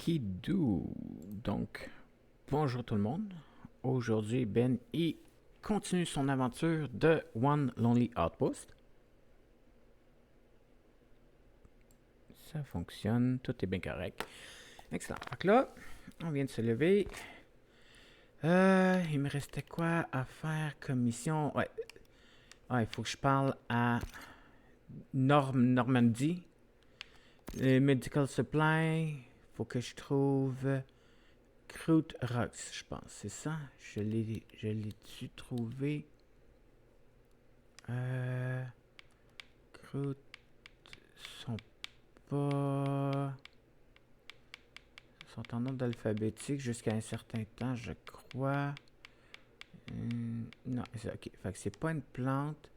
Okidou. Donc, bonjour tout le monde. Aujourd'hui, Ben il continue son aventure de One Lonely Outpost. Ça fonctionne, tout est bien correct. Excellent. Donc là, on vient de se lever. Il me restait quoi à faire comme mission? Ouais, il faut que je parle à Normandie. Medical Supply. Faut que je trouve Crude Rocks, je pense. C'est ça? Je l'ai-tu trouvé? Crude sont pas... sont en ordre alphabétique jusqu'à un certain temps, je crois. Non, ok. Fait que c'est pas une plante.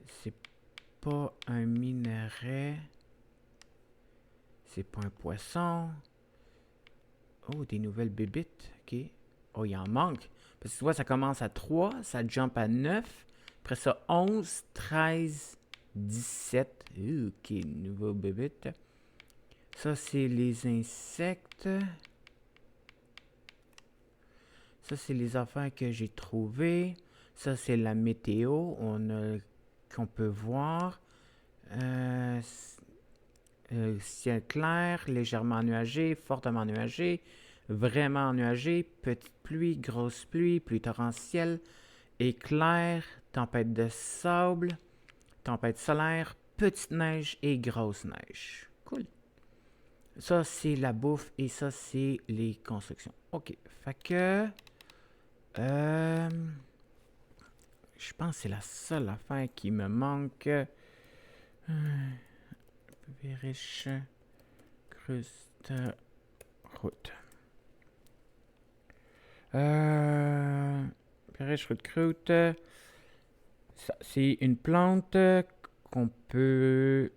C'est pas un minerai. C'est pas un poisson. Oh, des nouvelles bébites. Ok. Oh, il en manque. Parce que tu vois, ça commence à 3, ça jump à 9. Après ça, 11, 13, 17. Ok, nouveau bébites. Ça, c'est les insectes. Ça, c'est les affaires que j'ai trouvées. Ça, c'est la météo qu'on peut voir. Ciel clair, légèrement nuagé, fortement nuagé, vraiment nuagé, petite pluie, grosse pluie, pluie torrentielle, éclair, tempête de sable, tempête solaire, petite neige et grosse neige. Cool. Ça, c'est la bouffe et ça, c'est les constructions. Ok, fait que... je pense que c'est la seule affaire qui me manque. Vériche, Cruste, route. Vériche, route, croûte. C'est une plante qu'on peut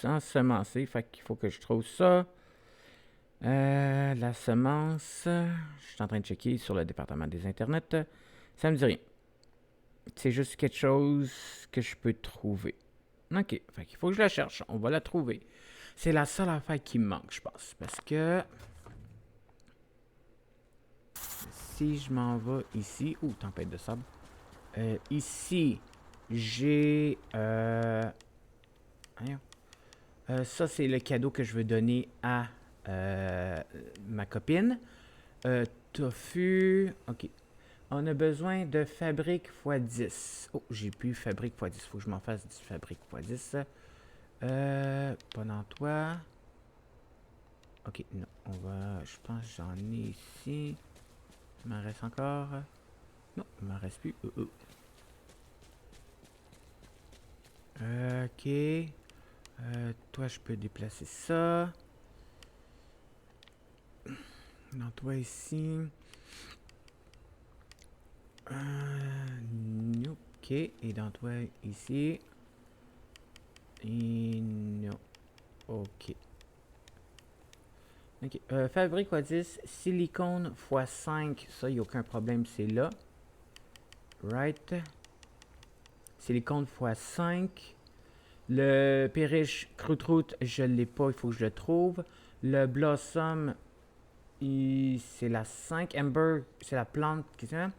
ensemencer. Fait qu'il faut que je trouve ça. La semence. Je suis en train de checker sur le département des internets. Ça me dit rien. C'est juste quelque chose que je peux trouver. Ok, fait qu'il faut que je la cherche. On va la trouver. C'est la seule affaire qui me manque, je pense. Parce que si je m'en vais ici... Ouh, tempête de sable. Ici, j'ai... ça, c'est le cadeau que je veux donner à ma copine. Tofu... Ok. On a besoin de fabrique x10. Oh, j'ai plus fabrique x10. Faut que je m'en fasse du fabrique x10. Pas dans toi. Ok, non. On va... Je pense que j'en ai ici. Il m'en reste encore. Non, il m'en reste plus. Ok. Toi, je peux déplacer ça. Dans toi ici. Ok. Et dans toi ici. Et non. Ok. Ok. Fabrique x10. Silicone x5. Ça, il n'y a aucun problème. C'est là. Right. Silicone x5. Le Périche Croûte-Route, je ne l'ai pas, il faut que je le trouve. Le Blossom, c'est la 5. Amber, c'est la plante qui est.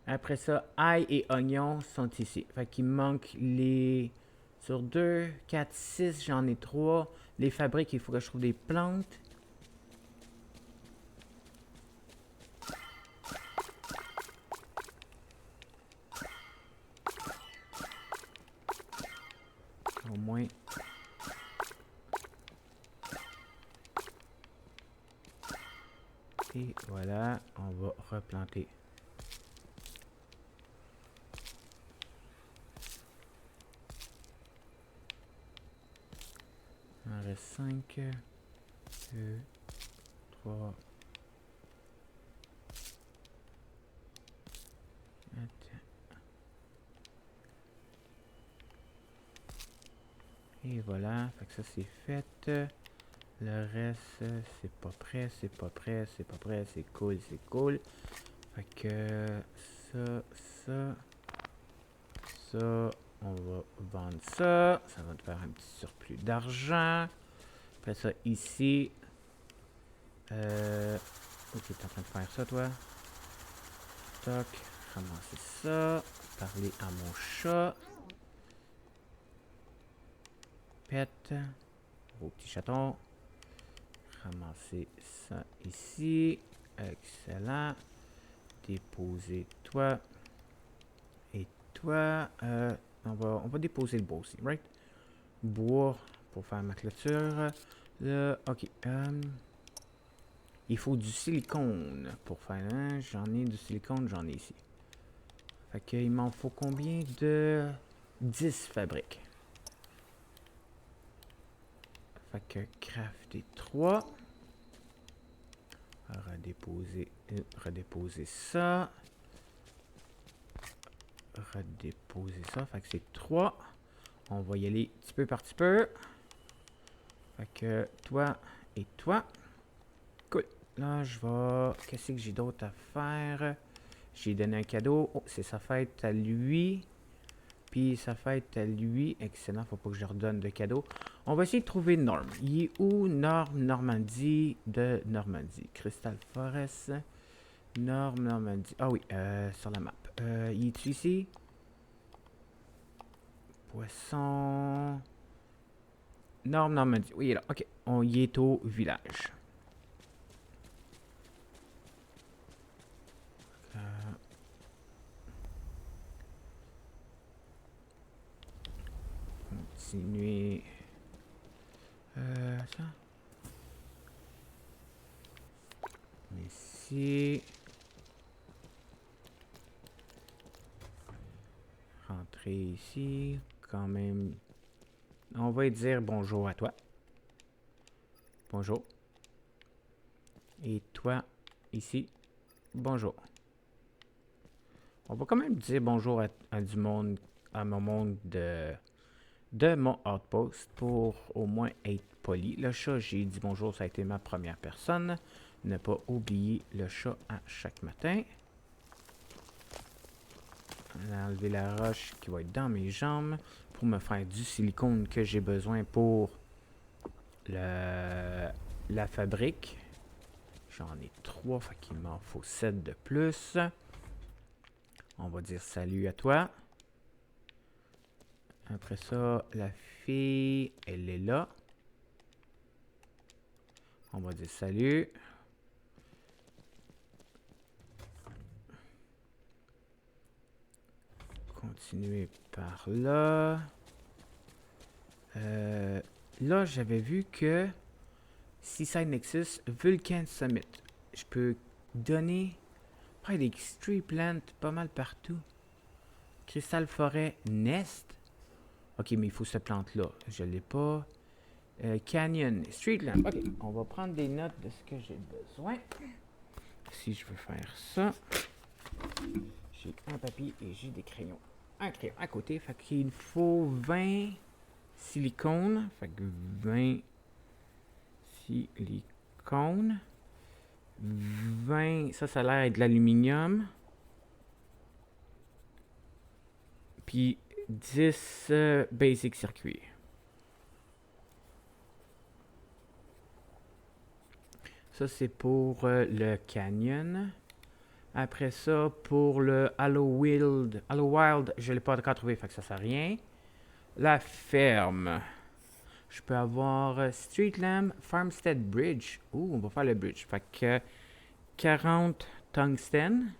Après ça, ail et oignon sont ici. Fait qu'il manque les... Sur 2, 4, 6, j'en ai 3. Les fabriques, il faut que je trouve des plantes. Au moins... Et voilà, on va replanter. Il en reste 5, 2, 3, 4. Et voilà, fait que ça c'est fait. Le reste, c'est pas prêt, c'est pas prêt, c'est pas prêt, c'est cool, c'est cool. Fait que ça, on va vendre ça. Ça va te faire un petit surplus d'argent. Après ça, ici, Ok, t'es en train de faire ça, toi. Toc, ramasser ça. Parler à mon chat. Pet. Gros petit chaton. Ramasser ça ici. Excellent. Déposer toi. Et toi. On va déposer le bois aussi, right? Bois pour faire ma clôture. Là, ok. Il faut du silicone pour faire. Hein? J'en ai du silicone, j'en ai ici. Fait qu'il m'en faut combien de 10 fabriques. Fait que crafter 3. Redéposer ça. Redéposer ça. Fait que c'est 3. On va y aller petit peu par petit peu. Fait que toi et toi. Cool. Là, je vais... Qu'est-ce que j'ai d'autre à faire? J'ai donné un cadeau. Oh, c'est sa fête à lui. Puis sa fête à lui. Excellent. Faut pas que je redonne de cadeau. On va essayer de trouver Norm. Il est où? Normandie de Normandie. Crystal Forest. Normandie. Ah oui, sur la map. Il est ici? Poisson. Normandie. Oui, il est là. Ok. On y est au village. Continuer. Ça. Ici. Rentrer ici. Quand même. On va dire bonjour à toi. Bonjour. Et toi, ici. Bonjour. On va quand même dire bonjour à du monde, à mon monde de mon outpost pour au moins être poli. Le chat, j'ai dit bonjour, ça a été ma première personne. Ne pas oublier le chat à chaque matin. On a enlevé la roche qui va être dans mes jambes pour me faire du silicone que j'ai besoin pour la fabrique. J'en ai 3, fait qu'il m'en faut 7 de plus. On va dire salut à toi. Après ça, la fille, elle est là. On va dire salut. Continuer par là. Là, j'avais vu que Seaside Nexus, Vulcan Summit. Je peux donner des tree plants pas mal partout. Crystal Forêt Nest. Ok, mais il faut cette plante-là. Je l'ai pas. Canyon, Street Lamp. Ok, on va prendre des notes de ce que j'ai besoin. Si je veux faire ça, j'ai un papier et j'ai des crayons. Un crayon à côté, fait qu'il faut 20 silicone. Fait que 20 silicone. 20, ça a l'air de l'aluminium. Puis 10 basic circuits. Ça, c'est pour le canyon. Après ça, pour le Halo Wild, je ne l'ai pas encore trouvé, fait que ça sert à rien. La ferme. Je peux avoir Street Lamp, Farmstead Bridge. Ouh, on va faire le bridge. Fait que 40 tungsten.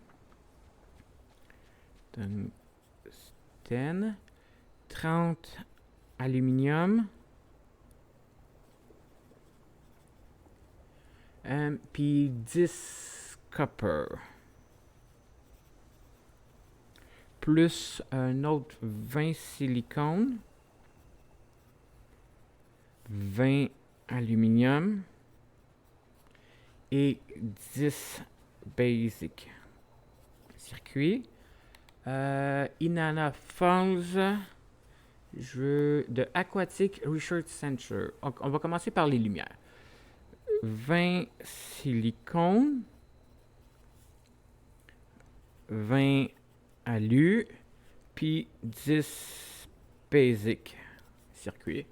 Tungsten. 30 aluminium. Puis 10 copper. Plus un autre 20 silicone. 20 aluminium. Et 10 basic circuits. Inanna Falls. Je veux de Aquatic Research Center. On va commencer par les lumières. 20 silicone. 20 alu. Puis 10 basic circuits.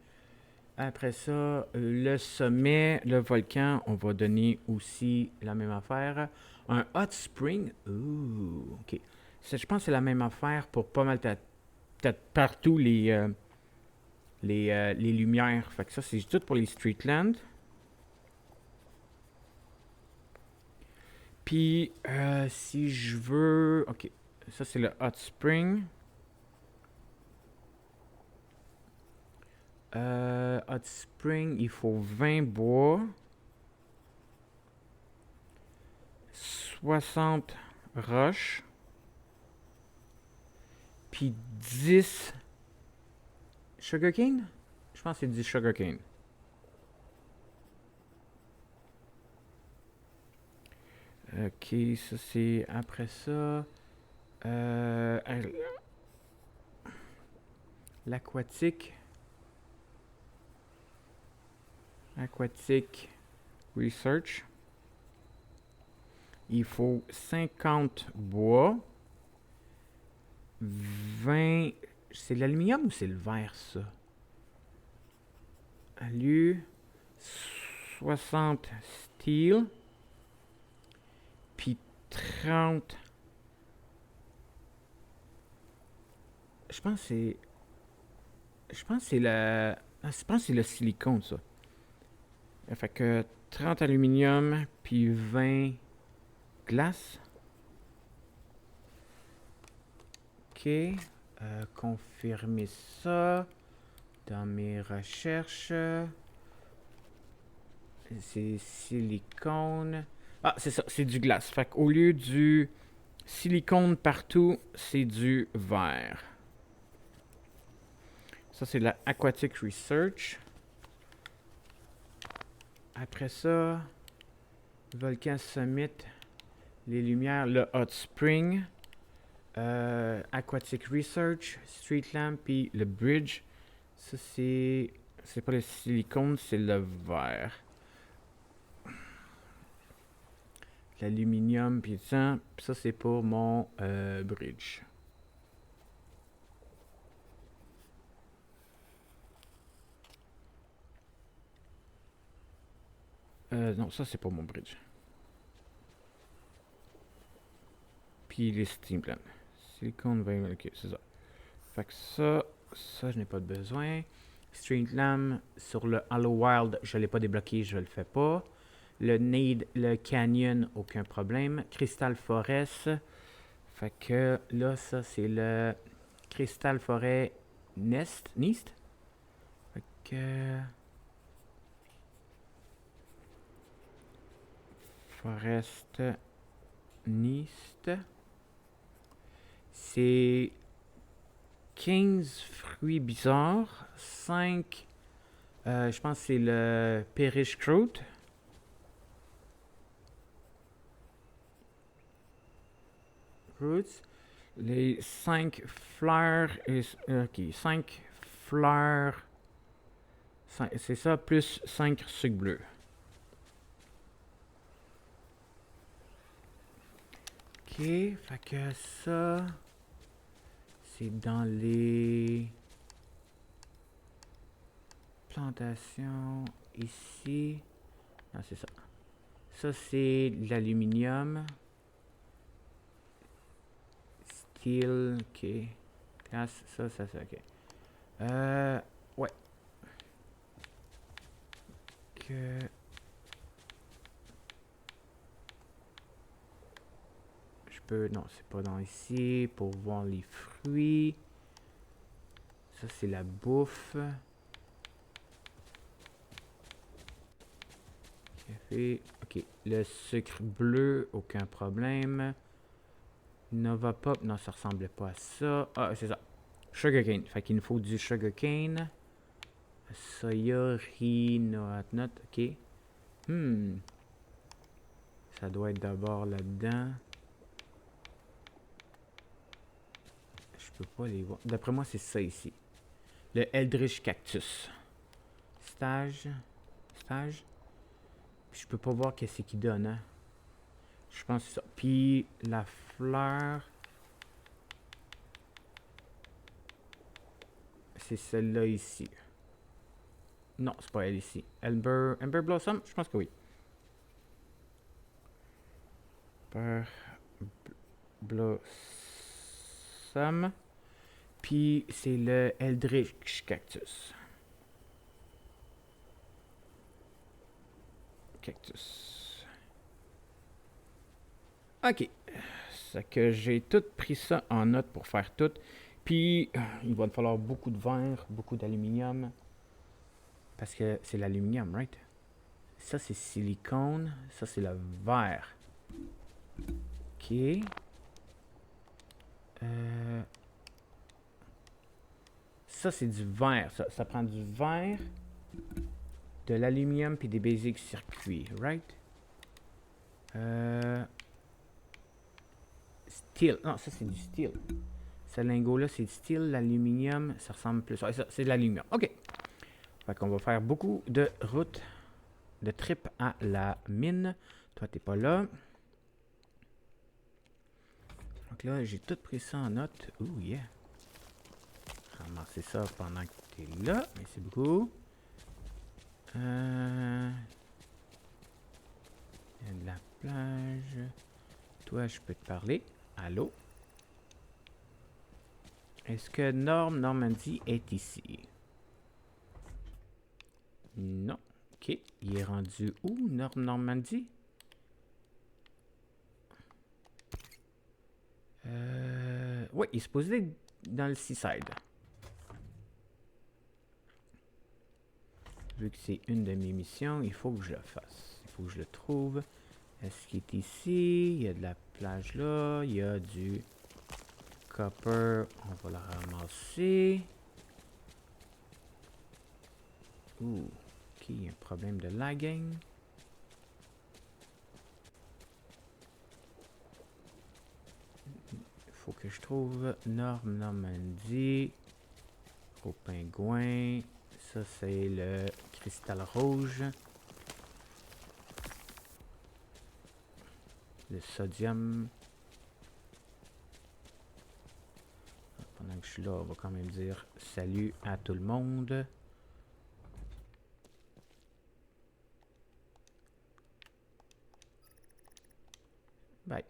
Après ça, le sommet, le volcan, on va donner aussi la même affaire. Un hot spring. Ouh, ok. Je pense que c'est la même affaire pour pas mal peut-être partout les lumières. Fait que ça, c'est tout pour les Streetland. Puis, si je veux... Ok, ça, c'est le hot spring. Hot spring, il faut 20 bois. 60 roches. Puis 10 sugarcane? Je pense que c'est 10 sugarcane. Ok, ça c'est après ça. L'aquatique. Aquatique Research. Il faut 50 bois. 20. C'est l'aluminium ou c'est le verre, ça? Alu. 60 steel. Puis 30. Je pense que c'est. Je pense que c'est la. Je pense que c'est le silicone, ça. Fait que 30 aluminium, puis 20 glace. Ok. Confirmer ça dans mes recherches. C'est silicone. Ah, c'est ça, c'est du glace. Fait qu'au lieu du silicone partout, c'est du verre. Ça, c'est la Aquatic Research. Après ça, Volcan Summit, les lumières, le Hot Spring, Aquatic Research, Street Lamp, puis le Bridge. Ça, c'est pas le silicone, c'est le verre. L'aluminium, puis ça, c'est pour mon bridge. Non, ça, c'est pas mon bridge. Puis les steam plans. Silicone 20, ok, c'est ça. Fait que ça, je n'ai pas de besoin. Streetlam sur le Hollow Wild, je ne l'ai pas débloqué, je le fais pas. Le Nade, le Canyon, aucun problème. Crystal Forest. Fait que là, ça, c'est le Crystal Forest Nest. Fait que. Forest Nest. C'est 15 fruits bizarres. 5. Je pense que c'est le Perish Fruit. Roots. Les 5 fleurs. Ok, 5 fleurs. C'est ça, plus 5 sucres bleus. Ok, fait que ça. C'est dans les plantations ici. Non, c'est ça. Ça, c'est de l'aluminium. Steel, ok. Glace, ça, ok. Ouais. Que. Je peux. Non, c'est pas dans ici. Pour voir les fruits. Ça, c'est la bouffe. Café. Ok. Le sucre bleu, aucun problème. Nova Pop, non, ça ressemblait pas à ça. Ah, c'est ça. Sugarcane. Fait qu'il nous faut du sugarcane. Soya, Nut, ok. Ça doit être d'abord là-dedans. Je peux pas les voir. D'après moi, c'est ça ici. Le Eldritch Cactus. Stage. Puis je peux pas voir qu'est-ce qu'il donne, hein. Je pense que c'est ça. Puis la fleur. C'est celle-là ici. Non, c'est pas elle ici. Ember Blossom? Je pense que oui. Ember Blossom. Puis c'est le Eldritch Cactus. Ok. C'est que j'ai tout pris ça en note pour faire tout. Puis il va me falloir beaucoup de verre, beaucoup d'aluminium. Parce que c'est l'aluminium, right? Ça c'est silicone. Ça c'est le verre. Ok. Ça c'est du verre. Ça prend du verre, de l'aluminium puis des basic circuits, right? Steel. Non, ça c'est du steel. Ce lingot-là, c'est du steel. L'aluminium, ça ressemble plus. Ouais, ça, c'est de l'aluminium. OK. Fait qu'on va faire beaucoup de routes, de trip à la mine. Toi, t'es pas là. Donc là, j'ai tout pris ça en note. Ouh, yeah. Ramasser ça pendant que t'es là. Merci beaucoup. Il y a de la plage. Toi, je peux te parler. Allô? Est-ce que Normandie est ici? Non. Ok. Il est rendu où, Normandie? Oui, il est supposé être dans le Seaside. Vu que c'est une de mes missions, il faut que je le fasse. Il faut que je le trouve. Est-ce qu'il est ici? Il y a de la plage là. Il y a du copper. On va le ramasser. Ouh. Ok, il y a un problème de lagging. Il faut que je trouve Normandie. Au pingouin. Ça, c'est le cristal rouge. Le sodium. Pendant que je suis là, on va quand même dire salut à tout le monde. Bye.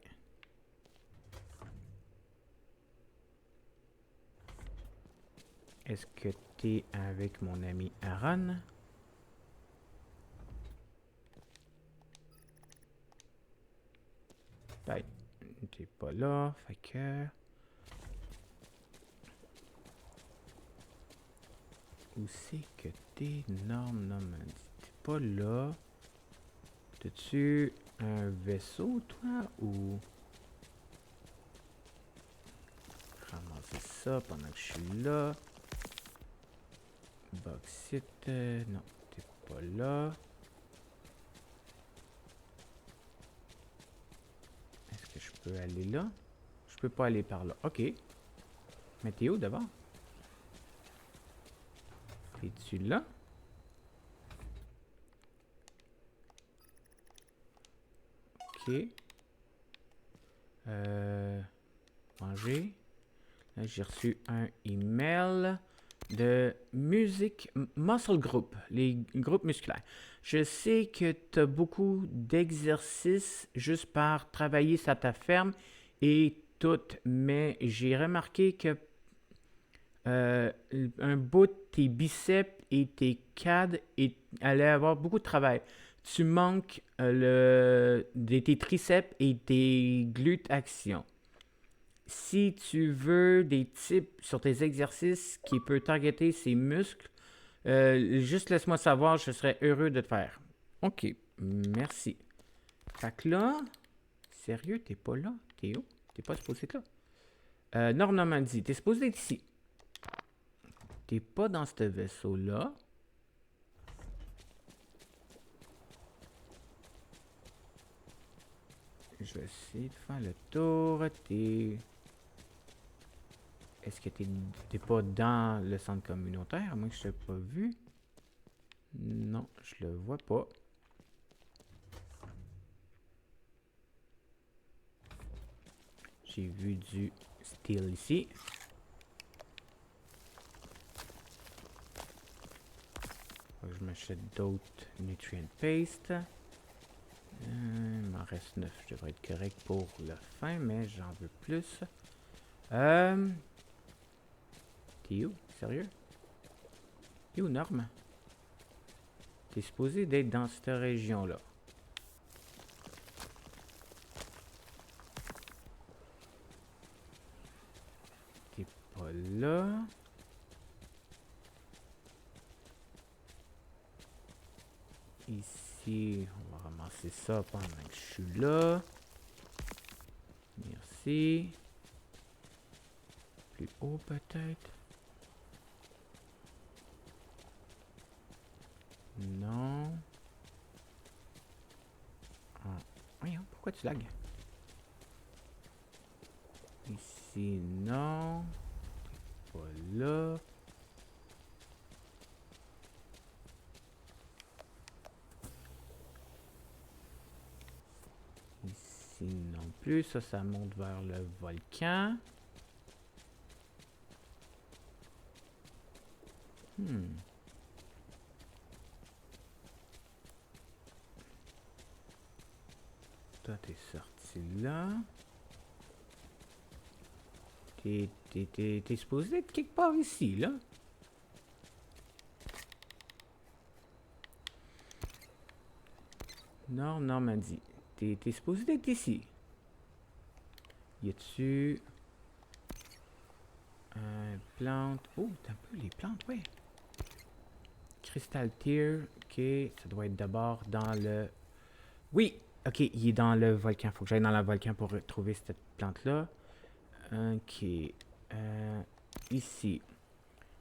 Est-ce que t'es avec mon ami Aaron? Bye. T'es pas là, fait que... Où c'est que t'es? Normandie. T'es pas là. T'as-tu un vaisseau, toi, ou... Ramasser ça pendant que je suis là. Bauxite, non, t'es pas là. Est-ce que je peux aller là? Je peux pas aller par là. Ok. Mais t'es où d'abord? Es-tu là? Ok. Manger. Là, j'ai reçu un email de musique Muscle Group, les groupes musculaires. Je sais que tu as beaucoup d'exercices juste par travailler sur ta ferme et tout, mais j'ai remarqué que un bout de tes biceps et tes quads allait avoir beaucoup de travail. Tu manques de tes triceps et tes glutes actions. Si tu veux des tips sur tes exercices qui peuvent targeter ces muscles, juste laisse-moi savoir, je serais heureux de te faire. Ok, merci. Fait que là, sérieux, t'es pas là? T'es où? T'es pas supposé être là? Normandie, t'es supposé être ici. T'es pas dans ce vaisseau-là. Je vais essayer de faire le tour. Est-ce que t'es pas dans le centre communautaire? Moi, je t'ai pas vu. Non, je le vois pas. J'ai vu du steel ici. Je je m'achète d'autres nutrient paste. Il m'en reste 9. Je devrais être correct pour la fin, mais j'en veux plus. T'es où? Sérieux? T'es où, Norme? T'es supposé d'être dans cette région-là. T'es pas là. Ici, on va ramasser ça pendant que je suis là. Merci. Plus haut peut-être. Non. Ah. Voyons, pourquoi tu lags? Ici, non. Pas là. Ici non plus. Ça monte vers le volcan. Toi, t'es sorti là. T'es supposé être quelque part ici, là. Normandie. T'es supposé être ici. Y a-tu... plante... Oh, t'as un peu les plantes, ouais. Crystal Tear. Ok, ça doit être d'abord dans le... Oui! Ok, il est dans le volcan. Faut que j'aille dans le volcan pour retrouver cette plante-là. Ok. Ici.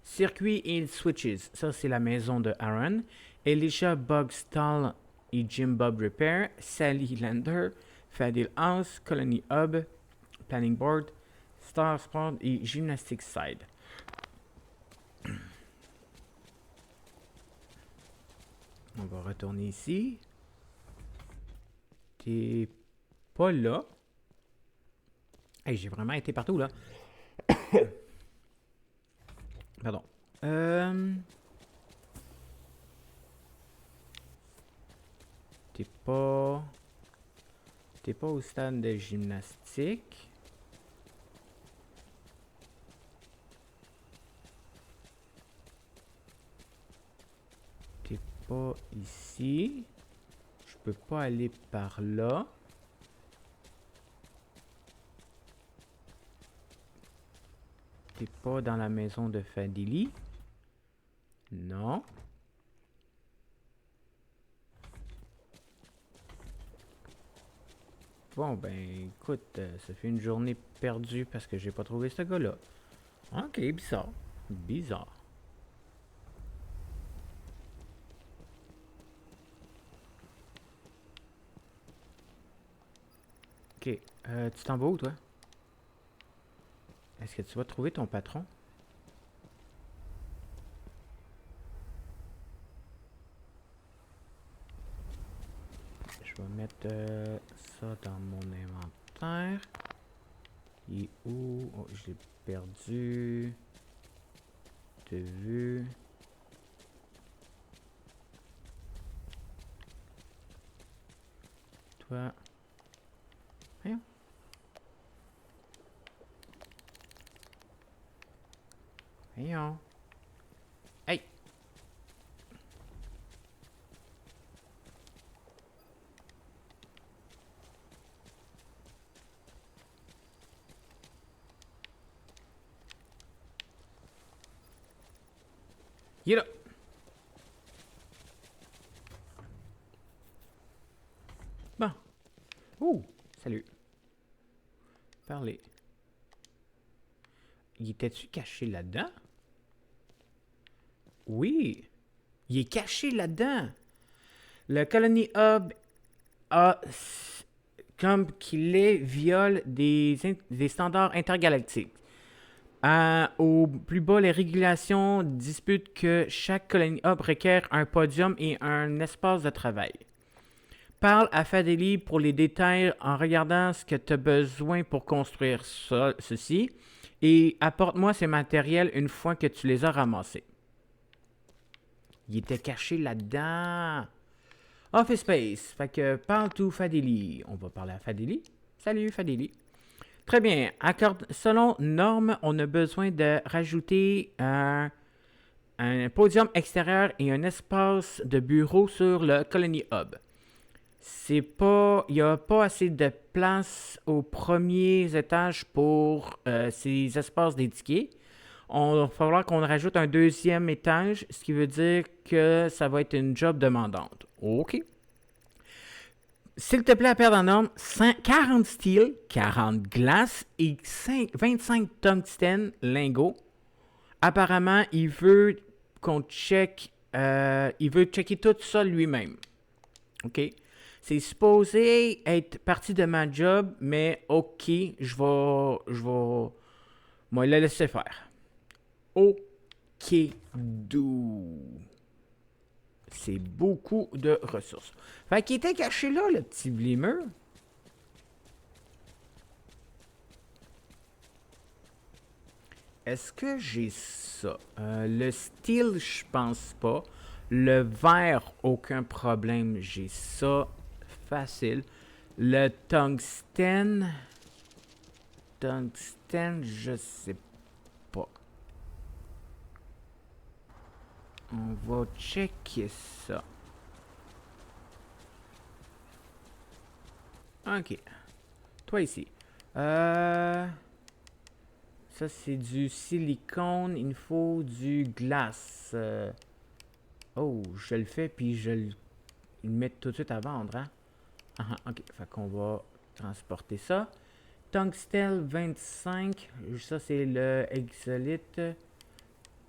Circuit et switches. Ça, c'est la maison de Aaron. Elisha Bugstall et Jim Bob Repair. Sally Lander. Fadil House. Colony Hub. Planning Board. Star Sport et Gymnastics Side. On va retourner ici. T'es pas là. Hey, j'ai vraiment été partout, là. Pardon. T'es pas au stade de gymnastique. T'es pas ici. Je peux pas aller par là. T'es pas dans la maison de Fadili. Non. Bon, ben, écoute, ça fait une journée perdue parce que j'ai pas trouvé ce gars-là. Ok, bizarre. Bizarre. Ok, tu t'en vas où, toi? Est-ce que tu vas trouver ton patron? Je vais mettre ça dans mon inventaire. Il est où? Oh, je l'ai perdu. De vue. Toi. Voyons. Voyons. Hey! Il est là! Bon. Ouh! Salut. Parlez. Il était-tu caché là-dedans? Oui! Il est caché là-dedans! Le Colony Hub a, comme qu'il est, viole des standards intergalactiques. Au plus bas, les régulations disputent que chaque Colony Hub requiert un podium et un espace de travail. Parle à Fadeli pour les détails en regardant ce que tu as besoin pour construire ceci et apporte-moi ces matériels une fois que tu les as ramassés. Il était caché là-dedans. Office Space. Fait que parle to Fadili. On va parler à Fadili. Salut Fadili. Très bien. Selon normes, on a besoin de rajouter un podium extérieur et un espace de bureau sur le Colony Hub. Il n'y a pas assez de place aux premiers étages pour ces espaces dédiés. On va falloir qu'on rajoute un deuxième étage, ce qui veut dire que ça va être une job demandante. OK. S'il te plaît, à perdre en norme, 40 steel, 40 glace et 25 tungstène lingots. Apparemment, il veut qu'on check. Il veut checker tout ça lui-même. OK? C'est supposé être partie de ma job, mais OK, je vais le laisser faire. OK, do. C'est beaucoup de ressources. Fait qu'il était caché là, le petit Blimmer. Est-ce que j'ai ça? Le steel, je pense pas. Le verre, aucun problème. J'ai ça. Facile. Le tungstène. Tungstène, je sais pas. On va checker ça. Ok. Toi ici. Ça, c'est du silicone. Il faut du glace. Oh, je le fais, puis je le mets tout de suite à vendre, hein? Ok. Fait qu'on va transporter ça. Tungstène 25. Ça, c'est le Exolite.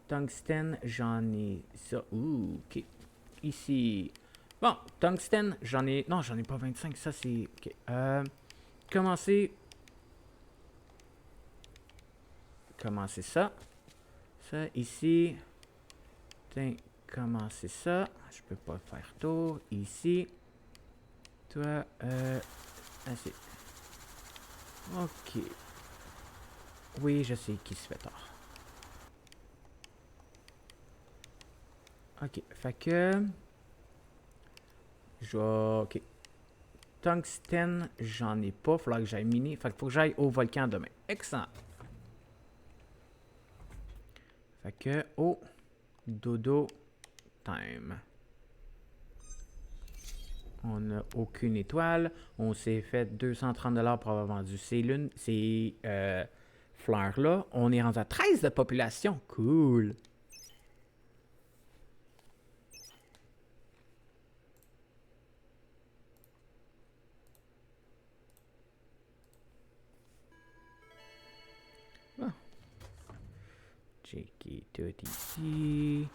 Tungstène, j'en ai ça. Ouh, ok. Ici. Bon, tungstène, j'en ai... Non, j'en ai pas 25. Ça, c'est... Ok. Commencer ça. Ça, ici. Tiens, commencer ça. Je peux pas faire tour. Ici. Toi, assez. Ok. Oui, je sais qui se fait tort. Ok, fait que... Je vais... Ok. Tungstène, j'en ai pas. Il faudra que j'aille miner. Fait qu'il faut que j'aille au volcan demain. Excellent. Fait que... Oh. Dodo time. On n'a aucune étoile. On s'est fait 230$ pour avoir vendu ces fleurs-là. On est rendu à 13 de population. Cool. Ah. Checker tout ici.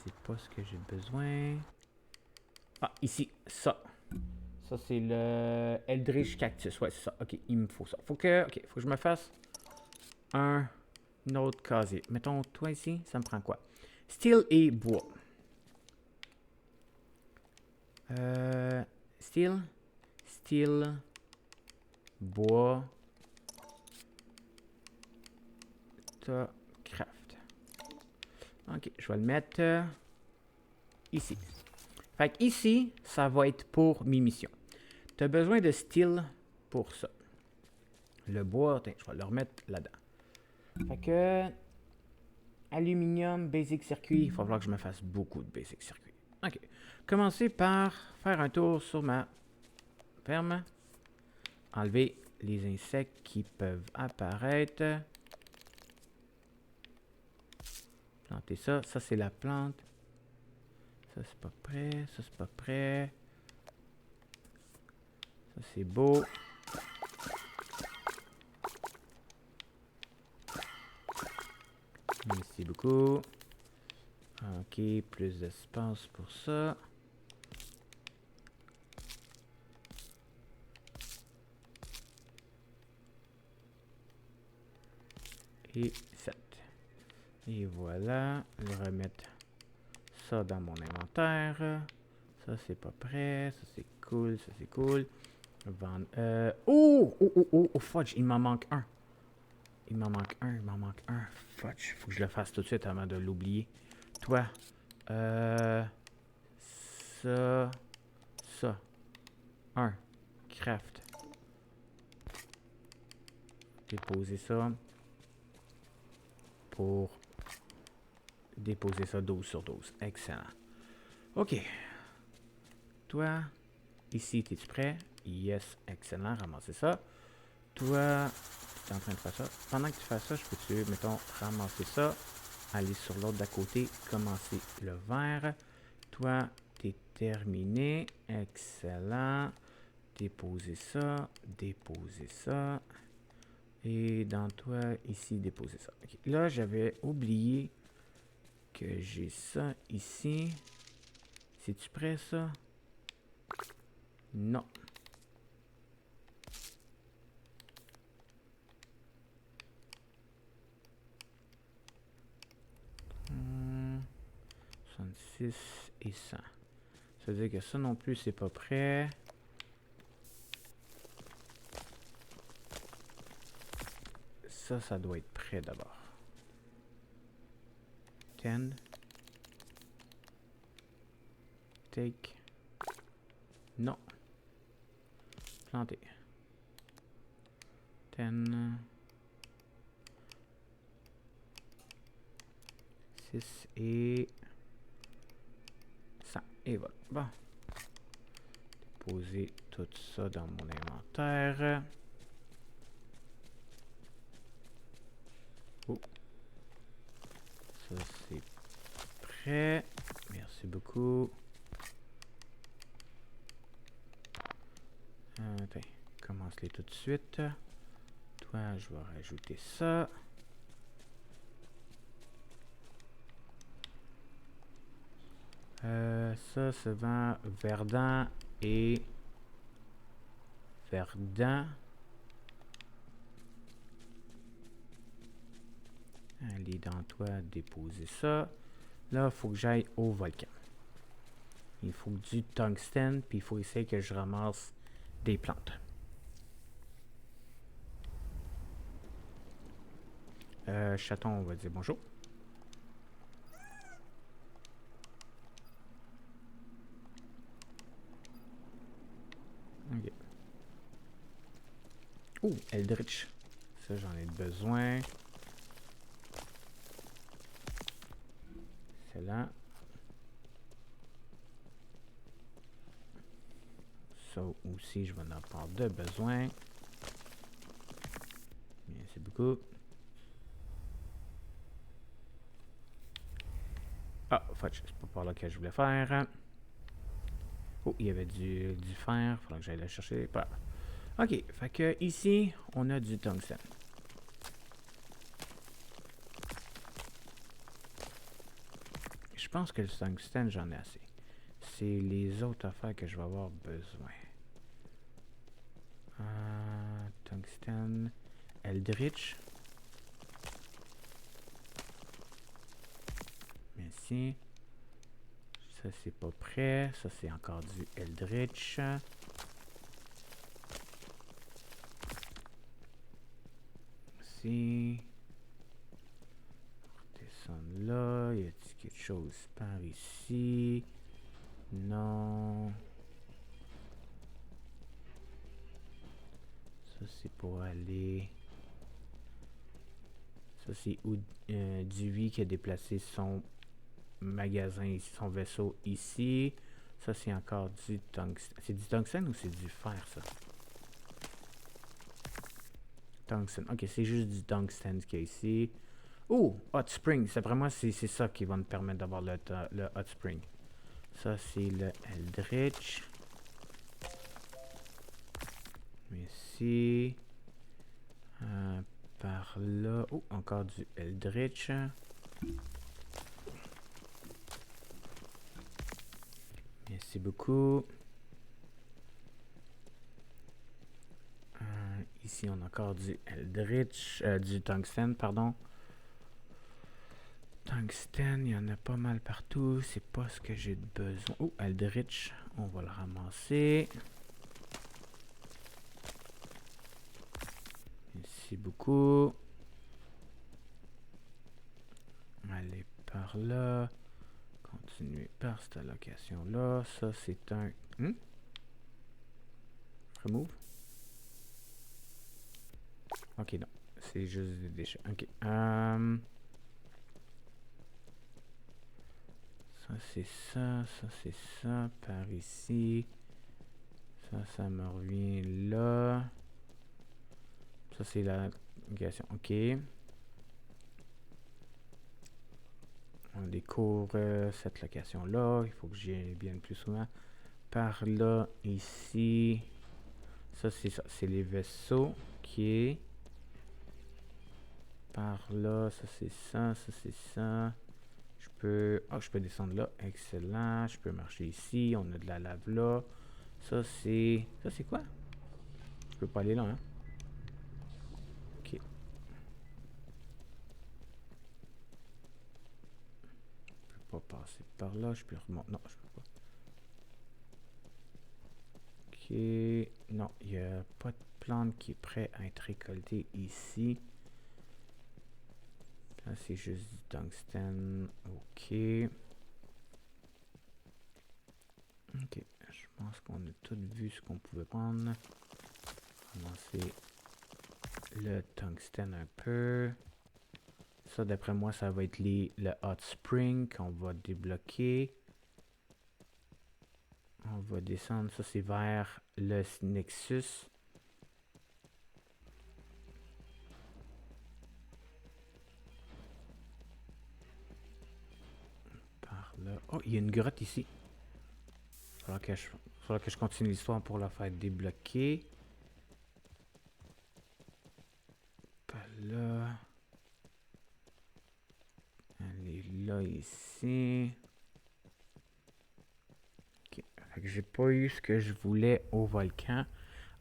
C'est pas ce que j'ai besoin. Ah, ici, ça. Ça, c'est le Eldritch Cactus. Ouais, c'est ça. Ok, il me faut ça. Faut que je me fasse un autre casier. Mettons, toi ici, ça me prend quoi? Steel et bois. Steel, bois, craft. Ok, je vais le mettre ici. Fait que ici, ça va être pour mes missions. Tu as besoin de steel pour ça. Le bois, je vais le remettre là-dedans. Fait que aluminium, basic circuit, il va falloir que je me fasse beaucoup de basic circuit. Ok. Commencer par faire un tour sur ma ferme. Enlever les insectes qui peuvent apparaître. Planter ça. Ça, c'est la plante. Ça, c'est pas prêt. Ça, c'est pas prêt. Ça, c'est beau. Merci beaucoup. Ok, plus d'espace pour ça. Et 7. Et voilà, je vais remettre ça dans mon inventaire. Ça, c'est pas prêt. Ça, c'est cool. Ça, c'est cool. Vendre. Oh, fudge, il m'en manque un. il m'en manque un, il m'en manque un. Fudge, faut que je le fasse tout de suite avant de l'oublier. Toi, ça, ça. Un. Craft. Déposer ça. Pour déposer ça 12 sur 12. Excellent. OK. Toi, ici, es-tu prêt? Yes, excellent. Ramasser ça. Toi, tu es en train de faire ça. Pendant que tu fais ça, je peux-tu, mettons, ramasser ça, aller sur l'autre d'à côté, commencer le vert. Toi, tu es terminé. Excellent. Déposer ça. Déposer ça. Et dans toi, ici, déposer ça. Okay. Là, j'avais oublié que j'ai ça ici. C'est-tu prêt, ça? Non. Hmm, 66 et 100. Ça veut dire que ça non plus, c'est pas prêt. Ça doit être prêt d'abord. 10. Take. Non. Planter. 10. 6 et 100. Et voilà. Bon. Poser tout ça dans mon inventaire. Oh. Ça, c'est prêt. Merci beaucoup. Attends, commence-les tout de suite. Toi, je vais rajouter ça. Ça se vend verdant et verdant. Allez dans toi, déposer ça. Là, il faut que j'aille au volcan. Il faut du tungstène, puis il faut essayer que je ramasse des plantes. Chaton, on va dire bonjour. Ok. Oh, Eldritch. Ça, j'en ai besoin. Excellent. Ça aussi, je vais en avoir de besoin. Merci beaucoup. Ah, c'est pas par là que je voulais faire. Oh, il y avait du fer. Il faudra que j'aille le chercher. Voilà. Ok, fait que ici, on a du tungstène. Je pense que le tungstène, j'en ai assez. C'est les autres affaires que je vais avoir besoin. Tungstène. Eldritch. Merci. Ça, c'est pas prêt. Ça, c'est encore du Eldritch. Ici. Descendre là. Y a-t-il quelque chose par ici? Non. Ça, c'est pour aller... Ça, c'est Dewey qui a déplacé son magasin ici, son vaisseau ici. Ça, c'est encore du tungstène. C'est du tungstène ou c'est du fer, ça? Tungstène. Ok, c'est juste du tungstène qu'il y a ici. Oh, Hot Spring. D'après moi, c'est ça qui va me permettre d'avoir le Hot Spring. Ça, c'est le Eldritch. Ici. Par là. Oh, encore du Eldritch. Merci beaucoup. Ici, on a encore du Eldritch. Du tungstène, pardon. Tungstène, il y en a pas mal partout. C'est pas ce que j'ai besoin. Oh, Eldritch. On va le ramasser. Merci beaucoup. aller par là. Continuer par cette location-là. Ça, c'est un... Remove. Ok, non. C'est juste des déchets. Ok. Ça, c'est ça. Ça, c'est ça. Par ici. Ça me revient là. Ça, c'est la location. Ok. On découvre cette location-là. Il faut que j'y aille bien plus souvent. Par là, ici. Ça, c'est ça. C'est les vaisseaux. Ok. Par là, ça, c'est ça. Ça, c'est ça. Je peux... Oh, je peux descendre là. Excellent. Je peux marcher ici. On a de la lave là. Ça, c'est... Ça, c'est quoi? Je peux pas aller là, hein? Ok. Je peux pas passer par là. Je peux remonter. Non, je peux pas. Ok. Non, il n'y a pas de plante qui est prêt à être récoltée ici. Là, c'est juste du tungstène. Ok. Ok. Je pense qu'on a tout vu ce qu'on pouvait prendre. Commencer le tungstène un peu. Ça, d'après moi, ça va être le hot spring qu'on va débloquer. On va descendre. Ça, c'est vers le Nexus. Par là. Oh, il y a une grotte ici. Faudra que je continue l'histoire pour la faire débloquer. Par là. Elle est là, ici. Ok. Fait que j'ai pas eu ce que je voulais au volcan.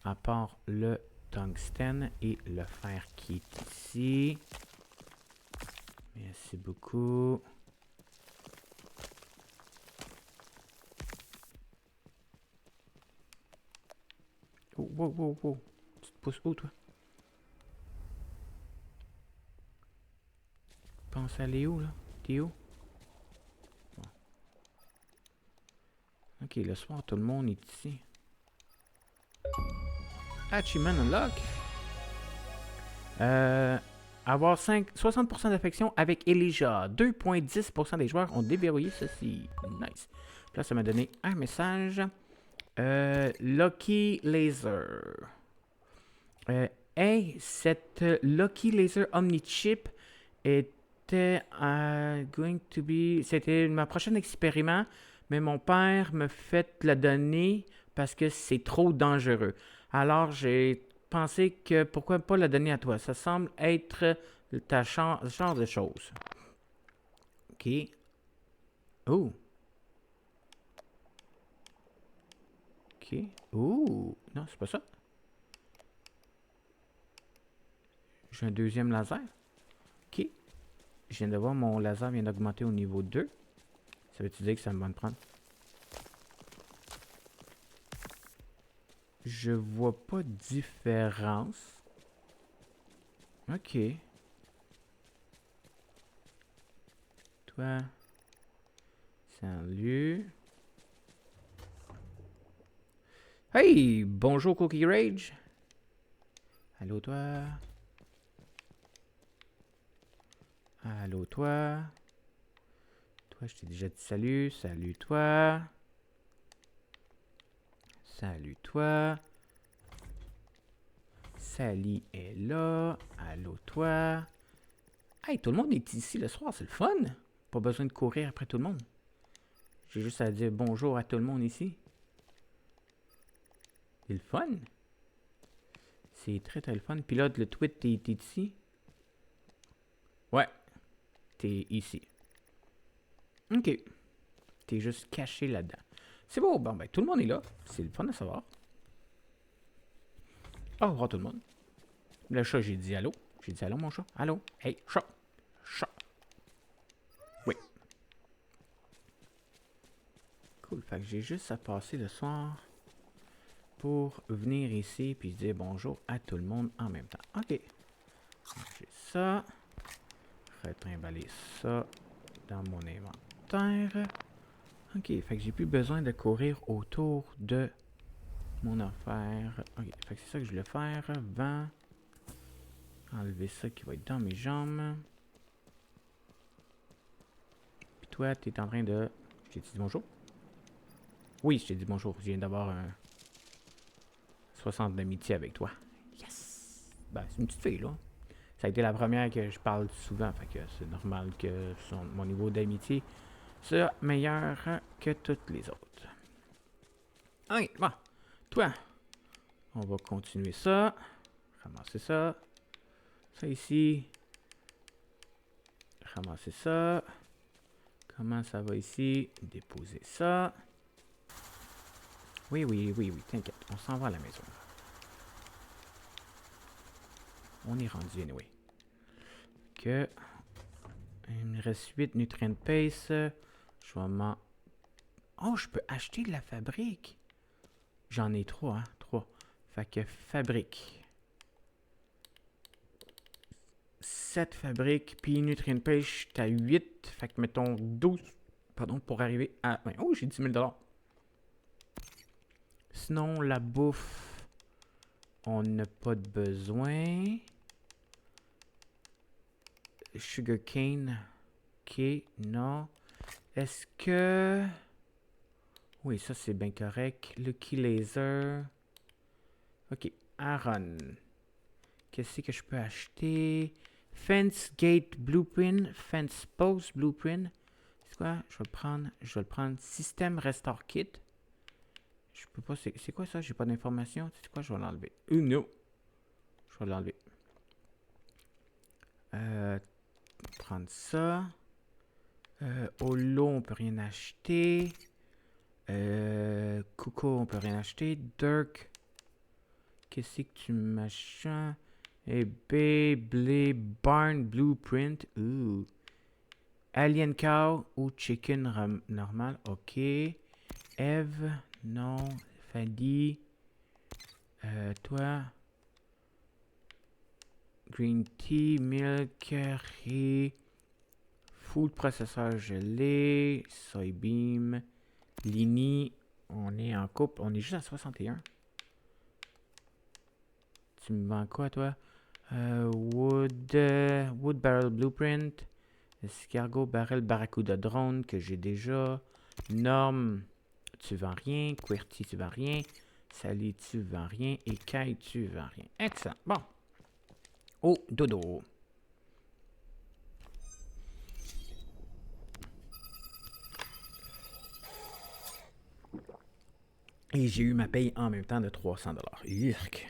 À part le tungstène et le fer qui est ici. Merci beaucoup. Oh, wow, wow, wow. Tu te pousses où, toi? Pense aller où, là? T'es où? Bon. Ok, le soir, tout le monde est ici. Achievement unlock. Avoir 60% d'affection avec Elijah. 2,10% des joueurs ont déverrouillé ceci. Nice. Là, ça m'a donné un message. Lucky Laser. Hey, cette Lucky Laser Omnichip était going to be... C'était ma prochaine expériment, mais mon père me fait la donner parce que c'est trop dangereux. Alors, j'ai pensé que pourquoi pas la donner à toi. Ça semble être ta genre de chose. Ok. Oh. Ok. Oh. Non, c'est pas ça. J'ai un deuxième laser. Ok. Je viens de voir mon laser vient d'augmenter au niveau 2. Ça veut-tu dire que ça va me prendre? Je vois pas de différence. Ok. Toi. Salut. Hey! Bonjour Cookie Rage. Allô toi. Allô toi. Toi, je t'ai déjà dit salut. Salut toi. Salut toi. Sally est là. Allô toi. Hey, tout le monde est ici le soir, c'est le fun. Pas besoin de courir après tout le monde. J'ai juste à dire bonjour à tout le monde ici. C'est le fun. C'est très très le fun. Puis là, le tweet, t'es ici. Ouais, t'es ici. Ok. T'es juste caché là-dedans. C'est beau. Bon, ben, tout le monde est là. C'est le fun à savoir. Au revoir tout le monde. Le chat, j'ai dit allô. J'ai dit allô, mon chat. Allô. Hey, chat. Chat. Oui. Cool. Fait que j'ai juste à passer le soir pour venir ici puis dire bonjour à tout le monde en même temps. Ok. J'ai ça. Retrimballer ça dans mon inventaire. Ok, fait que j'ai plus besoin de courir autour de mon affaire. Ok, fait que c'est ça que je voulais faire. Vent. Enlever ça qui va être dans mes jambes. Puis toi, t'es en train de... J'ai dit bonjour? Oui, je t'ai dit bonjour. Je viens d'avoir un 60 d'amitié avec toi. Yes! Ben, c'est une petite fille, là. Ça a été la première que je parle souvent, fait que c'est normal que mon niveau d'amitié soit meilleur que toutes les autres. Ok, bon. Toi, on va continuer ça. Ramasser ça. Ça ici. Ramasser ça. Comment ça va ici? Déposer ça. Oui, oui, oui, oui, t'inquiète. On s'en va à la maison. On est rendu, anyway. Que... Il me reste 8 nutrient paste. Je vais m'en... Oh, je peux acheter de la fabrique. J'en ai 3, hein? 3. Fait que fabrique. 7 fabriques, puis nutrient paste, t'as 8. Fait que mettons 12. Pardon, pour arriver à... Oh, j'ai 10 000 $. Sinon, la bouffe, on n'a pas de besoin. Sugar cane. Ok, non. Est-ce que... Oui, ça c'est bien correct. Lucky Laser. Ok, Aaron. Qu'est-ce que je peux acheter? Fence Gate Blueprint. Fence Post Blueprint. C'est quoi? Je vais le prendre. System Restore Kit. Je peux pas... C'est quoi ça? J'ai pas d'informations. C'est quoi? Je vais l'enlever. Non. Je vais l'enlever. Prendre ça. Holo, on peut rien acheter. Coco, on peut rien acheter. Dirk. Qu'est-ce que tu machin? Et Blé, Barn Blueprint. Ooh. Alien Cow ou Chicken normal. Ok. Eve. Non. Fadi. Toi. Green Tea, Milk, Riz. Food processeur gelé. Soybeam. Lini. On est en couple. On est juste à 61. Tu me vends quoi, toi? Wood Barrel Blueprint. Escargot Barrel Barracuda Drone que j'ai déjà. Norme, tu vends rien. QWERTY, tu vends rien. Sally, tu vends rien. Et Kai, tu vends rien. Excellent. Bon. Oh, dodo. Et j'ai eu ma paye en même temps de 300 $. Yurk.